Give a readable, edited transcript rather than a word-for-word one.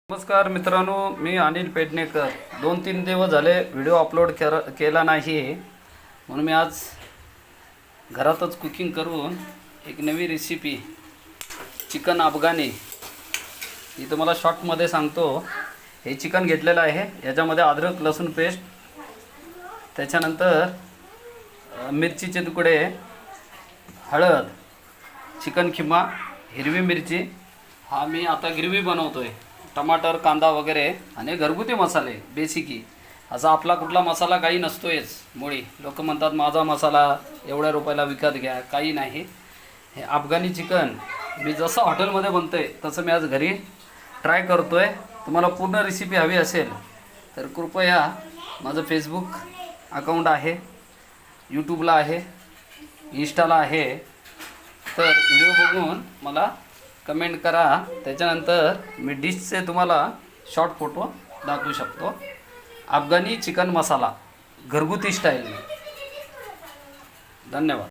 नमस्कार मित्रांनो, मी अनिल पेडणेकर. 2-3 दिवस झाले व्हिडिओ अपलोड केला नाही, म्हणून मी आज घरातच कुकिंग करून एक नवी रेसिपी चिकन अफगाणी ही तुम्हाला शॉर्टमध्ये सांगतो. हे चिकन घेतलेलं आहे, याच्यामध्ये अद्रक लसूण पेस्ट, त्याच्यानंतर मिरचीचे तुकडे, हळद, चिकन खिमा, हिरवी मिरची. हा मी आता ग्रेव्ही बनवतोय. टमाटर, कांदा वगैरे आणि घरगुती मसाले बेसिकी. असा आपला कुठला मसाला काही नसतोयच मुळी. लोक म्हणतात माझा मसाला एवढ्या रुपयाला विकत घ्या, काही नाही. हे अफगाणी चिकन मी जसं हॉटेलमध्ये बनतोय तसं मी आज घरी ट्राय करतोय. तुम्हाला पूर्ण रेसिपी हवी असेल तर कृपया माझं फेसबुक अकाउंट आहे, यूट्यूबला आहे, इंस्टाला आहे, तर व्हिडिओ बघून मला कमेंट करा. त्याच्यानंतर मी डिशचे तुम्हाला शॉर्ट फोटो दाखवू शकतो. अफगाणी चिकन मसाला घरगुती स्टाईल. धन्यवाद.